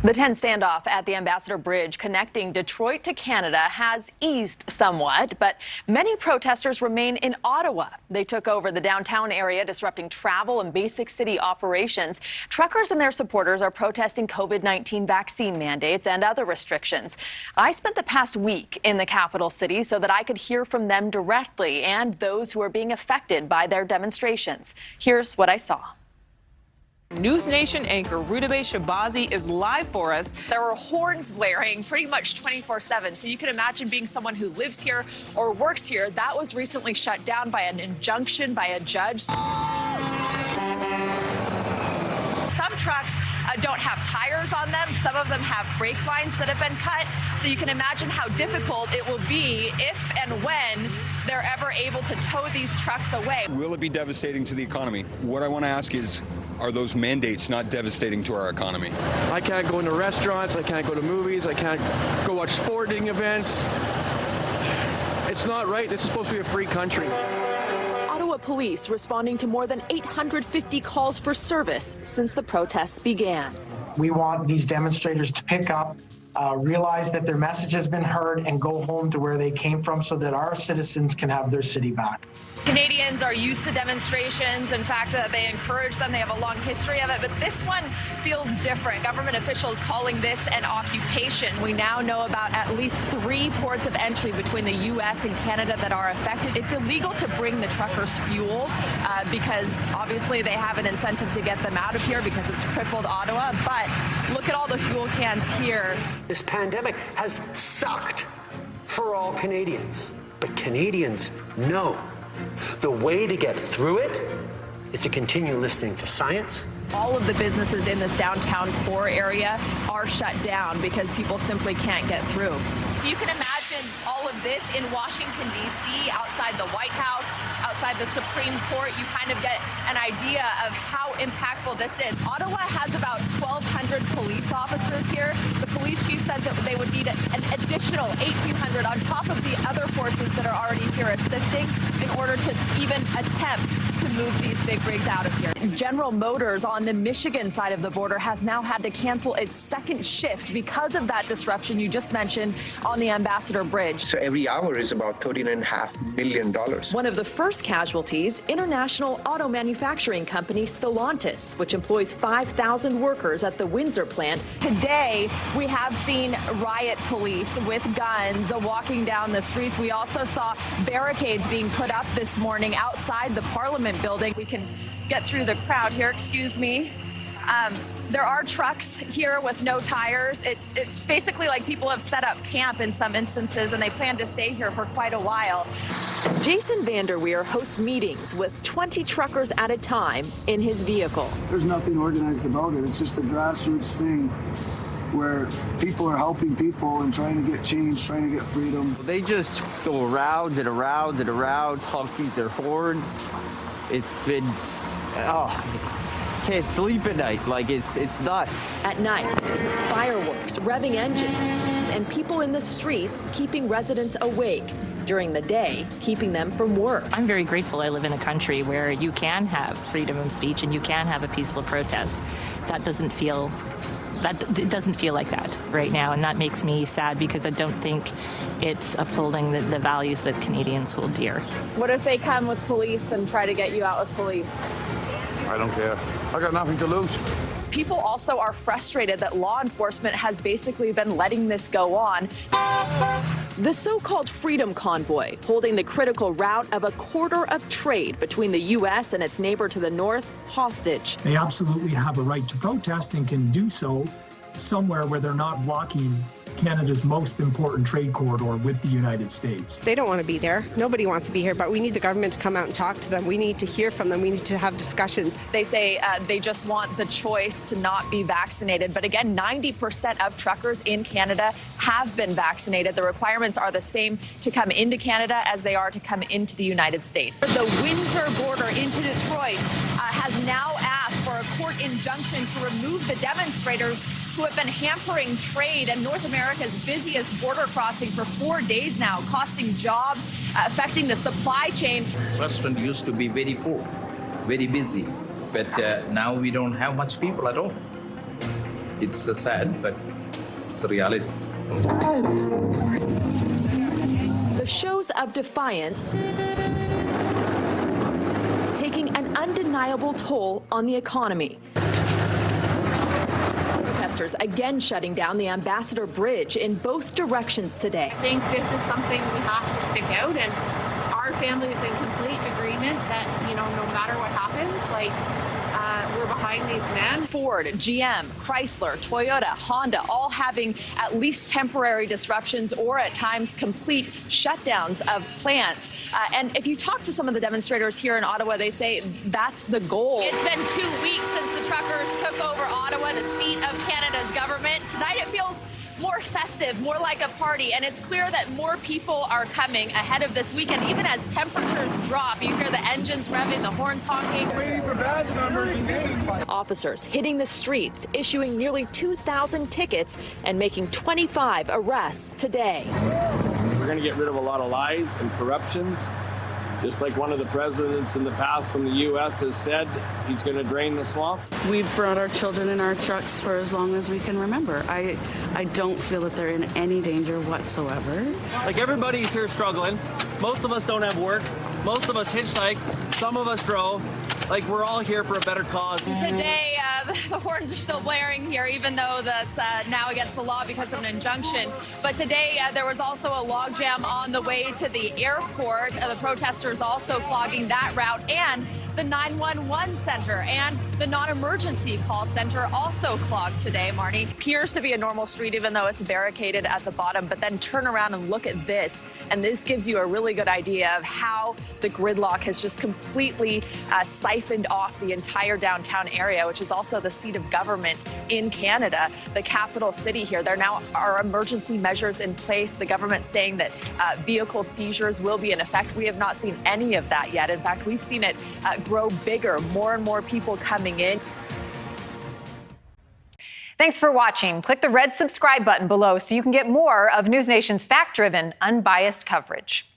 The tense standoff at the Ambassador Bridge connecting Detroit to Canada has eased somewhat, but many protesters remain in Ottawa. They took over the downtown area, disrupting travel and basic city operations. Truckers and their supporters are protesting COVID-19 vaccine mandates and other restrictions. I spent the past week in the capital city so that I could hear from them directly and those who are being affected by their demonstrations. Here's what I saw. NewsNation anchor Rudabeh Shahbazi is live for us. There were horns blaring pretty much 24/7. So you can imagine being someone who lives here or works here. That was recently shut down by an injunction by a judge. Some trucks don't have tires on them. Some of them have brake lines that have been cut. So you can imagine how difficult it will be if and when they're ever able to tow these trucks away. Will it be devastating to the economy? What I want to ask is, are those mandates not devastating to our economy? I can't go into restaurants, I can't go to movies, I can't go watch sporting events. It's not right. This is supposed to be a free country. Ottawa police responding to more than 850 calls for service since the protests began. We want these demonstrators to pick up, realize that their message has been heard, and go home to where they came from so that our citizens can have their city back. Canadians are used to demonstrations. In fact, they encourage them. They have a long history of it. But this one feels different. Government officials calling this an occupation. We now know about at least 3 ports of entry between the U.S. and Canada that are affected. It's illegal to bring the truckers fuel because obviously they have an incentive to get them out of here because it's crippled Ottawa. But look at all the fuel cans here. This pandemic has sucked for all Canadians. But Canadians know the way to get through it is to continue listening to science. All of the businesses in this downtown core area are shut down because people simply can't get through. You can imagine all of this in Washington, D.C., outside the White House, outside the Supreme Court. You kind of get an idea of how impactful this is. Ottawa has about 1,200 police officers here. The police chief says that they would need an additional 1,800 on top of the other forces that are already here assisting in order to even attempt to move these big rigs out of here. General Motors on the Michigan side of the border has now had to cancel its second shift because of that disruption you just mentioned on the Ambassador Bridge. So every hour is about $13.5 million. One of the first casualties, international auto manufacturing company Stellantis, which employs 5,000 workers at the Windsor plant. Today, we have seen riot police with guns walking down the streets. We also saw barricades being put up this morning outside the Parliament building. We can get through the crowd here, excuse me. There are trucks here with no tires. It's basically like people have set up camp in some instances, and they plan to stay here for quite a while. Jason Vanderweer hosts meetings with 20 truckers at a time in his vehicle. There's nothing organized about it. It's just a grassroots thing where people are helping people and trying to get change, trying to get freedom. They just go around and around and around, honking their horns. It's been, can't sleep at night. Like, it's nuts. At night, fireworks, revving engines, and people in the streets keeping residents awake. During the day, keeping them from work. I'm very grateful I live in a country where you can have freedom of speech and you can have a peaceful protest. It doesn't feel like that right now, and that makes me sad because I don't think it's upholding the values that Canadians hold dear. What if they come with police and try to get you out with police? I don't care. I got nothing to lose. People also are frustrated that law enforcement has basically been letting this go on. The so-called Freedom Convoy, holding the critical route of a quarter of trade between the U.S. and its neighbor to the north, hostage. They absolutely have a right to protest and can do so somewhere where they're not blocking Canada's most important trade corridor with the United States. They don't want to be there. Nobody wants to be here, but we need the government to come out and talk to them. We need to hear from them. We need to have discussions. They say they just want the choice to not be vaccinated. But again, 90% of truckers in Canada have been vaccinated. The requirements are the same to come into Canada as they are to come into the United States. The Windsor border into Detroit has now asked for a court injunction to remove the demonstrators who have been hampering trade and North America's busiest border crossing for 4 days now, costing jobs, affecting the supply chain. Restaurant used to be very full, very busy, but now we don't have much people at all. It's sad, but it's a reality. The shows of defiance taking an undeniable toll on the economy. Protesters again shutting down the Ambassador Bridge in both directions today. I think this is something we have to stick out, and our family is in complete agreement that, no matter what happens, we're behind these men. Ford, GM, Chrysler, Toyota, Honda, all having at least temporary disruptions or at times complete shutdowns of plants. And if you talk to some of the demonstrators here in Ottawa, they say that's the goal. It's been 2 weeks since the truckers took over Ottawa, the seat of Canada's government. Tonight it feels more festive, more like a party, and it's clear that more people are coming ahead of this weekend. Even as temperatures drop, you hear the engines revving, the horns honking. Waiting for badge numbers and names. Officers hitting the streets, issuing nearly 2,000 tickets and making 25 arrests today. We're going to get rid of a lot of lies and corruptions. Just like one of the presidents in the past from the U.S. has said, he's going to drain the swamp. We've brought our children in our trucks for as long as we can remember. I don't feel that they're in any danger whatsoever. Like, everybody's here struggling. Most of us don't have work. Most of us hitchhike. Some of us drove. Like, we're all here for a better cause. Today, the horns are still blaring here, even though that's now against the law because of an injunction. But today, there was also a logjam on the way to the airport. The protesters also clogging that route, and the 911 center and the non-emergency call center also clogged today, Marnie. Appears to be a normal street, even though it's barricaded at the bottom. But then turn around and look at this, and this gives you a really good idea of how the gridlock has just completely siphoned off the entire downtown area, which is also the seat of government in Canada, the capital city here. There now are emergency measures in place. The government's saying that vehicle seizures will be in effect. We have not seen any of that yet. In fact, we've seen it grow bigger, more and more people coming in. Thanks for watching. Click the red subscribe button below so you can get more of NewsNation's fact-driven, unbiased coverage.